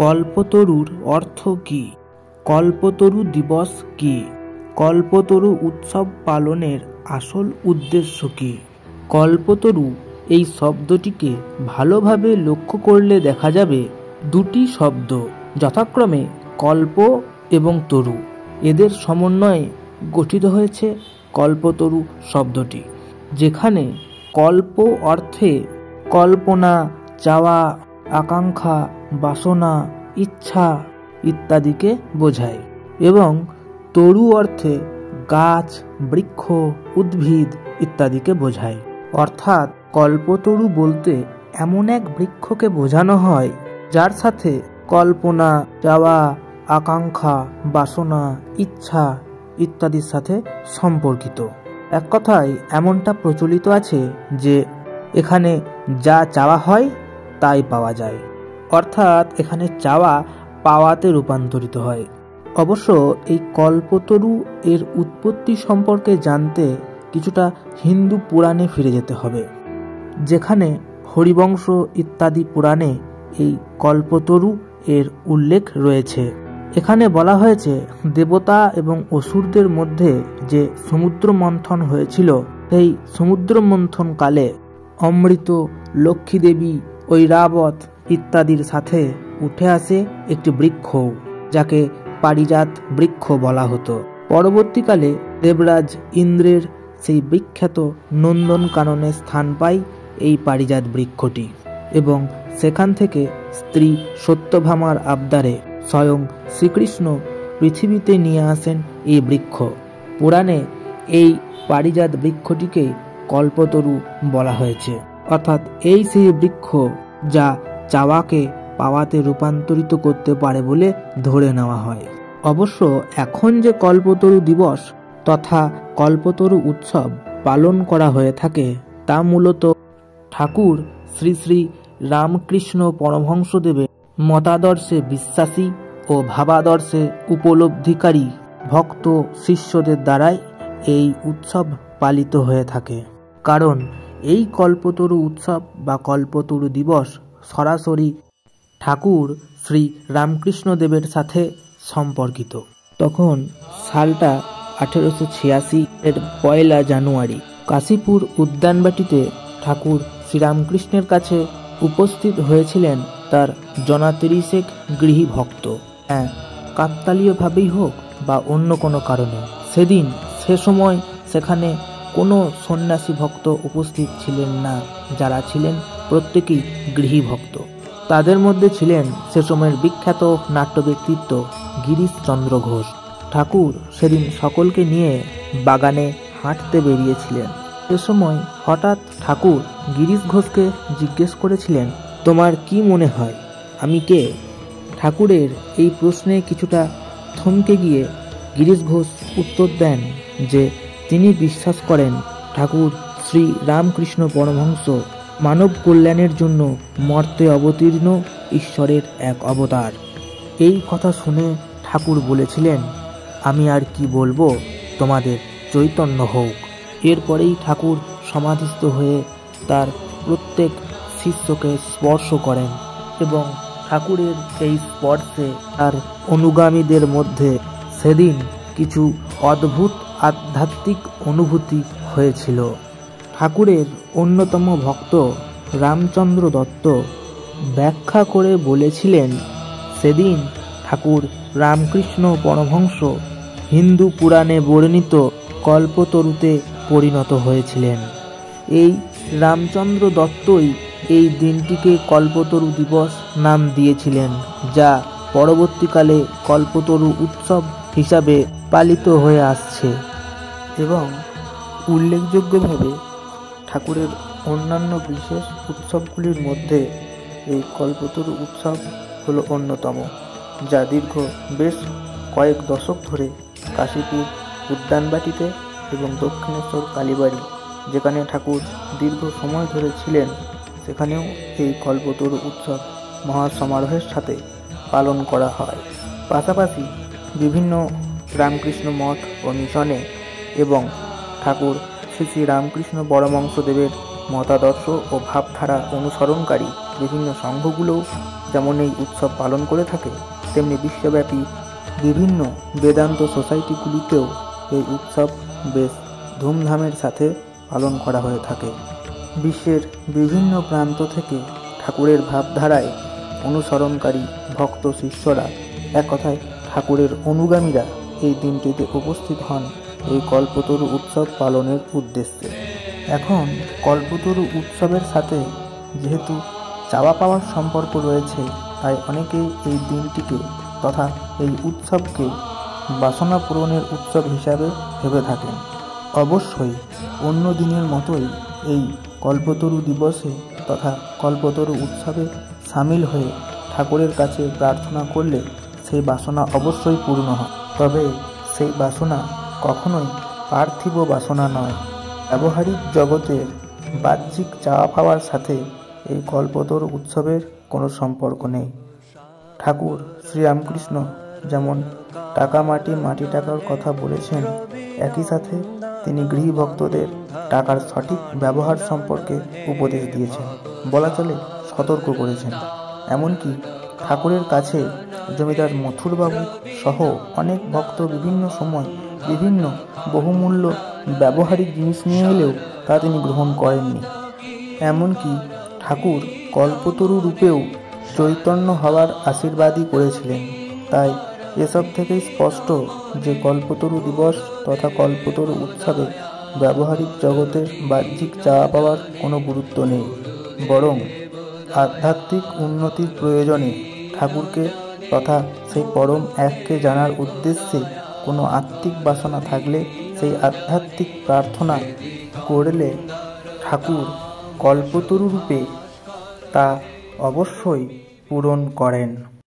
কল্পতরুর অর্থ কী? কল্পতরু দিবস কী? কল্পতরু উৎসব পালনের আসল উদ্দেশ্য কী? কল্পতরু এই শব্দটিকে ভালোভাবে লক্ষ্য করলে দেখা যাবে দুটি শব্দ, যথাক্রমে কল্প এবং তরু। এদের সমন্বয়ে গঠিত হয়েছে কল্পতরু শব্দটি, যেখানে কল্প অর্থে কল্পনা, চাওয়া, আকাঙ্ক্ষা, বাসনা, ইচ্ছা ইত্যাদিকে বোঝায় এবং তরু অর্থে গাছ, বৃক্ষ, উদ্ভিদ ইত্যাদিকে বোঝায়। অর্থাৎ কল্পতরু বলতে এমন এক বৃক্ষকে বোঝানো হয় যার সাথে কল্পনা, চাওয়া, আকাঙ্ক্ষা, বাসনা, ইচ্ছা ইত্যাদির সাথে সম্পর্কিত। এক কথায় এমনটা প্রচলিত আছে যে এখানে যা চাওয়া হয় তাই পাওয়া যায়, অর্থাৎ এখানে চাওয়া পাওয়াতে রূপান্তরিত হয়। অবশ্য এই কল্পতরু এর উৎপত্তি সম্পর্কে জানতে কিছুটা হিন্দু পুরাণে ফিরে যেতে হবে, যেখানে হরিবংশ ইত্যাদি পুরাণে এই কল্পতরু এর উল্লেখ রয়েছে। এখানে বলা হয়েছে দেবতা এবং অসুরদের মধ্যে যে সমুদ্র মন্থন হয়েছিল, সেই সমুদ্র মন্থন কালে অমৃত, লক্ষ্মী দেবী, ঐরাবত ইত্যাদির সাথে উঠে আসে একটি বৃক্ষ, যাকে পারিজাত বৃক্ষ বলা হতো। পরবর্তীকালে দেবরাজ ইন্দ্রের সেই বিখ্যাত নন্দনকাননে স্থান পায় এই পারিজাত বৃক্ষটি এবং সেখান থেকে স্ত্রী সত্যভামার আবদারে স্বয়ং শ্রীকৃষ্ণ পৃথিবীতে নিয়ে আসেন এই বৃক্ষ। পুরাণে এই পারিজাত বৃক্ষটিকে কল্পতরু বলা হয়েছে, অর্থাৎ এই সেই বৃক্ষ যা চাওয়াকে পাওয়াতে রূপান্তরিত করতে পারে বলে ধরে নেওয়া হয়। অবশ্য এখন যে কল্পতরু দিবস তথা কল্পতরু উৎসব পালন করা হয়ে থাকে তা মূলত ঠাকুর শ্রী শ্রী রামকৃষ্ণ পরমহংসদেবের মতাদর্শে বিশ্বাসী ও ভাবাদর্শে উপলব্ধিকারী ভক্ত শিষ্যদের দ্বারাই এই উৎসব পালিত হয়ে থাকে। কারণ এই কল্পতরু উৎসব বা কল্পতরু দিবস সরাসরি ঠাকুর শ্রী রামকৃষ্ণদেবের সাথে সম্পর্কিত। তখন সালটা 1886 এর 1 জানুয়ারি কাশীপুর উদ্যানবাটিতে ঠাকুর শ্রীরামকৃষ্ণের কাছে উপস্থিত হয়েছিলেন তার জনা 30 গৃহী ভক্ত। হ্যাঁ, কাকতালীয়ভাবেই হোক বা অন্য কোনো কারণে সে সময় সেখানে কোনো সন্ন্যাসী ভক্ত উপস্থিত ছিলেন না, যারা ছিলেন প্রত্যেকেই গৃহী ভক্ত। তাদের মধ্যে ছিলেন সে সময়ের বিখ্যাত নাট্য ব্যক্তিত্ব গিরিশচন্দ্র ঘোষ। ঠাকুর সেদিন সকলকে নিয়ে বাগানে হাঁটতে বেরিয়েছিলেন। সে সময় হঠাৎ ঠাকুর গিরিশ ঘোষকে জিজ্ঞেস করেছিলেন, তোমার কি মনে হয় আমি কে? ঠাকুরের এই প্রশ্নে কিছুটা থমকে গিয়ে গিরিশ ঘোষ উত্তর দেন যে তিনি বিশ্বাস করেন ঠাকুর শ্রী রামকৃষ্ণ পরমহংস মানব কল্যাণের জন্য মর্তে অবতীর্ণ ঈশ্বরের এক অবতার। এই কথা শুনে ঠাকুর বলেছিলেন, আমি আর কি বলবো, তোমাদের চৈতন্য হোক। এরপরেই ঠাকুর সমাধিস্থ হয়ে তার প্রত্যেক শিষ্যকে স্পর্শ করেন এবং ঠাকুরের এই স্পর্শে তার অনুগামীদের মধ্যে সেদিন কিছু অদ্ভুত আধ্যাত্মিক অনুভূতি হয়েছিল। ঠাকুরের অন্যতম ভক্ত রামচন্দ্র দত্ত ব্যাখ্যা করে বলেছিলেন, সেদিন ঠাকুর রামকৃষ্ণ পরমহংস হিন্দু পুরাণে বর্ণিত কল্পতরুতে পরিণত হয়েছিলেন। এই রামচন্দ্র দত্তই এই দিনটিকে কল্পতরু দিবস নাম দিয়েছিলেন, যা পরবর্তীকালে কল্পতরু উৎসব হিসাবে পালিত হয়ে আসছে। এবং উল্লেখযোগ্যভাবে ঠাকুরের অন্যান্য বিশেষ উৎসবগুলির মধ্যে এই কল্পতরু উৎসব হলো অন্যতম, যা দীর্ঘ বেশ কয়েক দশক ধরে কাশীপুর উদ্যানবাটিতে এবং দক্ষিণেশ্বর কালীবাড়ি, যেখানে ঠাকুর দীর্ঘ সময় ধরে ছিলেন, সেখানেও এই কল্পতরু উৎসব মহাসমারোহের সাথে পালন করা হয়। পাশাপাশি বিভিন্ন রামকৃষ্ণ মঠ ও মিশনে এবং ঠাকুর শ্রী শ্রী রামকৃষ্ণ পরমহংসদেবের মতাদর্শ ও ভাবধারা অনুসরণকারী বিভিন্ন সংঘগুলোও যেমন এই উৎসব পালন করে থাকে, তেমনি বিশ্বব্যাপী বিভিন্ন বেদান্ত সোসাইটিগুলিতেও এই উৎসব বেশ ধুমধামের সাথে পালন করা হয়ে থাকে। বিশ্বের বিভিন্ন প্রান্ত থেকে ঠাকুরের ভাবধারায় অনুসরণকারী ভক্ত শিষ্যরা, এক কথায় ঠাকুরের অনুগামীরা এই দিনটিতে উপস্থিত হন এই কল্পতরু উৎসব পালনের উদ্দেশ্যে। এখন কল্পতরু উৎসবের সাথে যেহেতু চাওয়া পাওয়ার সম্পর্ক রয়েছে, তাই অনেকেই এই দিনটিকে তথা এই উৎসবকে বাসনা পূরণের উৎসব হিসাবে ভেবে থাকেন। অবশ্যই অন্য দিনের মতোই এই কল্পতরু দিবসে তথা কল্পতরু উৎসবে সামিল হয়ে ঠাকুরের কাছে প্রার্থনা করলে সেই বাসনা অবশ্যই পূর্ণ হয়। তবে সেই বাসনা কখনোই পার্থিব বাসনা নয়। ব্যবহারিক জগতের বাহ্যিক চাওয়া পাওয়ার সাথে এই কল্পতরু উৎসবের কোনো সম্পর্ক নেই। ঠাকুর শ্রীরামকৃষ্ণ যেমন টাকা মাটি, মাটি টাকার কথা বলেছেন, একই সাথে তিনি গৃহভক্তদের টাকার সঠিক ব্যবহার সম্পর্কে উপদেশ দিয়েছেন, বলা চলে সতর্ক করেছেন। এমনকি ঠাকুরের কাছে জমিদার মথুরবাবু সহ অনেক ভক্ত বিভিন্ন সময় বিভিন্ন বহুমূল্য ব্যবহারিক জিনিস নিয়ে এলেও তা তিনি গ্রহণ করেননি। এমনকি ঠাকুর কল্পতরু রূপেও চৈতন্য হওয়ার আশীর্বাদই করেছিলেন। তাই এসব থেকেই স্পষ্ট যে কল্পতরু দিবস তথা কল্পতরু উৎসবে ব্যবহারিক জগতের বাহ্যিক চাওয়া পাওয়ার কোনো গুরুত্ব নেই, বরং আধ্যাত্মিক উন্নতির প্রয়োজনে ঠাকুরকে তথা সেই পরম এককে জানার উদ্দেশ্যে কোনো আত্মিক বাসনা থাকলে সেই আধ্যাত্মিক প্রার্থনা করলে ঠাকুর কল্পতরু রূপে তা অবশ্যই পূরণ করেন।